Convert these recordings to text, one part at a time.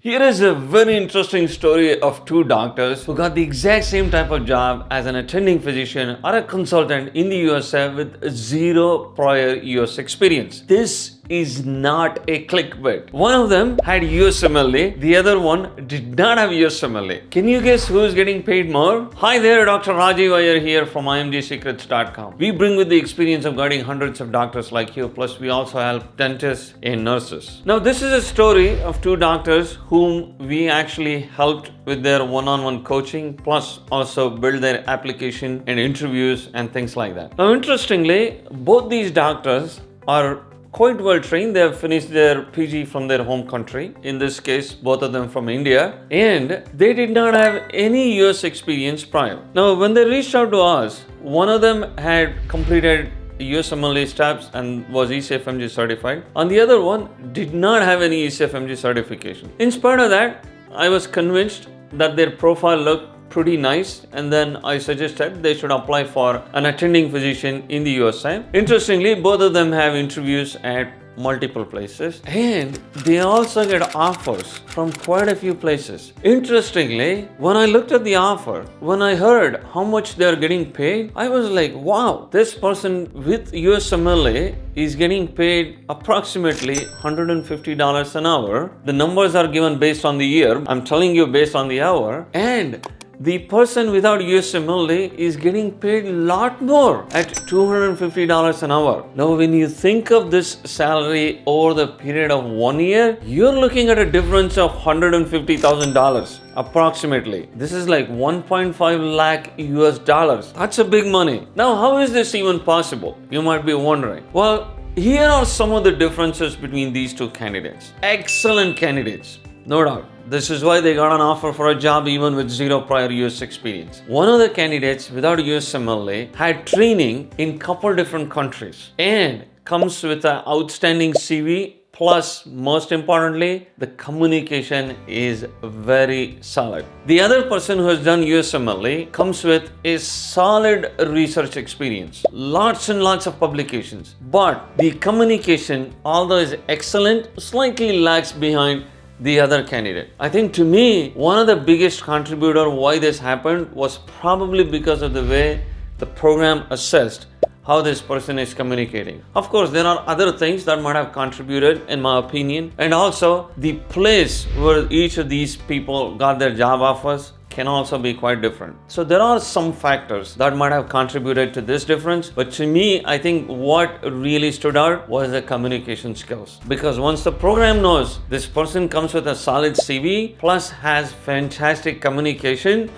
Here is a very interesting story of two doctors who got the exact same type of job as an attending physician or a consultant in the USA with zero prior US experience. This is not a clickbait. One of them had USMLE, the other one did not have USMLE. Can you guess who is getting paid more? Hi there, Dr. Rajiv Iyer here from IMG Secrets.com. We bring with the experience of guiding hundreds of doctors like you, plus we also help dentists and nurses. Now this is a story of two doctors whom we actually helped with their one-on-one coaching, plus also build their application and interviews and things like that. Now interestingly, both these doctors are quite well trained. They have finished their PG from their home country. In this case, both of them from India, and they did not have any US experience prior. Now, when they reached out to us, one of them had completed USMLE steps and was ECFMG certified, and the other one did not have any ECFMG certification. In spite of that, I was convinced that their profile looked pretty nice, and then I suggested they should apply for an attending physician in the USA. Interestingly, both of them have interviews at multiple places, and they also get offers from quite a few places. Interestingly, when I looked at the offer, when I heard how much they are getting paid, I was like, wow, this person with USMLE is getting paid approximately $150 an hour. The numbers are given based on the year. I'm telling you based on the hour. And the person without USMLE is getting paid a lot more at $250 an hour. Now, when you think of this salary over the period of 1 year, you're looking at a difference of $150,000 approximately. This is like 1.5 lakh US dollars. That's a big money. Now, how is this even possible? You might be wondering. Well, here are some of the differences between these two candidates. Excellent candidates, no doubt. This is why they got an offer for a job even with zero prior US experience. One of the candidates without USMLE had training in couple different countries and comes with an outstanding CV, plus most importantly, the communication is very solid. The other person who has done USMLE comes with a solid research experience, lots and lots of publications, but the communication, although is excellent, slightly lags behind the other candidate. I think to me, one of the biggest contributor why this happened was probably because of the way the program assessed how this person is communicating. Of course, there are other things that might have contributed in my opinion, and also the place where each of these people got their job offers can also be quite different. So there are some factors that might have contributed to this difference, but to me, I think what really stood out was the communication skills. Because once the program knows this person comes with a solid CV plus has fantastic communication,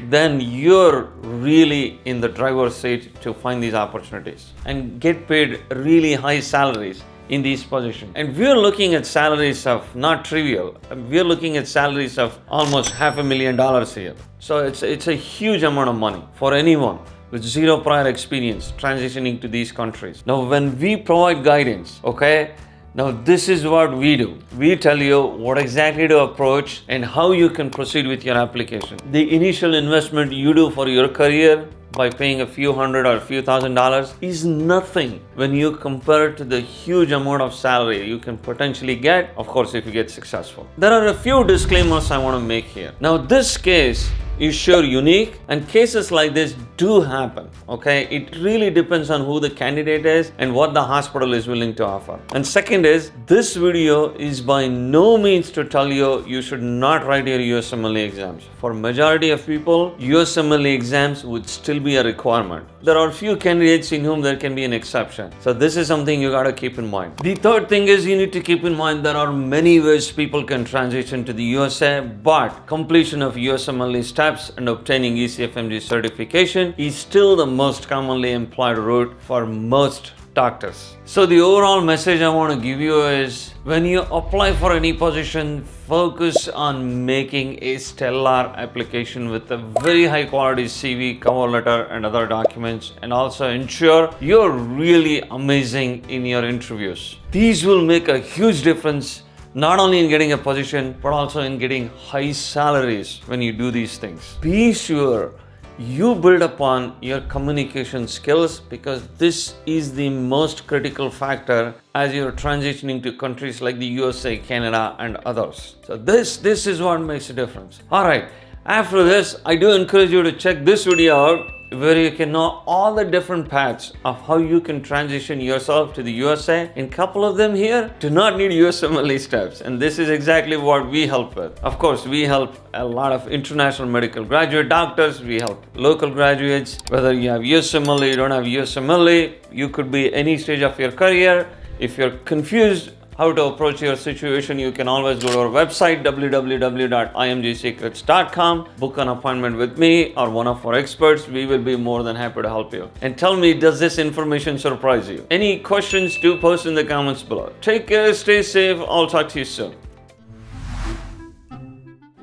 then you're really in the driver's seat to find these opportunities and get paid really high salaries in these positions. And we're looking at salaries of not trivial. We're looking at salaries of almost $500,000 here. So it's a huge amount of money for anyone with zero prior experience transitioning to these countries. Now, when we provide guidance, okay, now this is what we do. We tell you what exactly to approach and how you can proceed with your application. The initial investment you do for your career by paying a few hundred or a few $1,000s is nothing when you compare it to the huge amount of salary you can potentially get, of course, if you get successful. There are a few disclaimers I want to make here. Now, this case is sure unique, and cases like this do happen, okay? It really depends on who the candidate is and what the hospital is willing to offer. And second is, this video is by no means to tell you you should not write your USMLE exams. For majority of people, USMLE exams would still be a requirement. There are few candidates in whom there can be an exception. So this is something you gotta keep in mind. The third thing is you need to keep in mind there are many ways people can transition to the USA, but completion of USMLE steps and obtaining ECFMG certification is still the most commonly employed route for most doctors. So the overall message I want to give you is, when you apply for any position, focus on making a stellar application with a very high quality CV, cover letter and other documents, and also ensure you're really amazing in your interviews. These will make a huge difference not only in getting a position, but also in getting high salaries when you do these things. Be sure you build upon your communication skills, because this is the most critical factor as you're transitioning to countries like the USA, Canada, and others. So this is what makes a difference. All right, after this, I do encourage you to check this video out, where you can know all the different paths of how you can transition yourself to the USA. In couple of them here do not need USMLE steps, and this is exactly what we help with. Of course, we help a lot of international medical graduate doctors, we help local graduates, whether you have USMLE, you don't have USMLE, you could be any stage of your career. If you're confused how to approach your situation, you can always go to our website www.imgsecrets.com, book an appointment with me or one of our experts. We will be more than happy to help you. And tell me, does this information surprise you? Any questions, do post in the comments below. Take care, stay safe, I'll talk to you soon.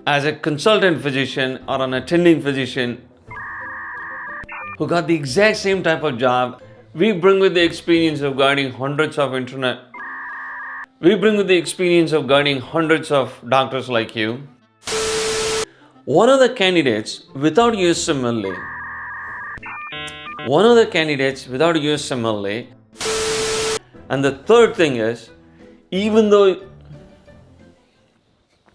As a consultant physician or an attending physician who got the exact same type of job, we bring with the experience of guiding hundreds of doctors like you. One of the candidates without USMLE, and the third thing is, even though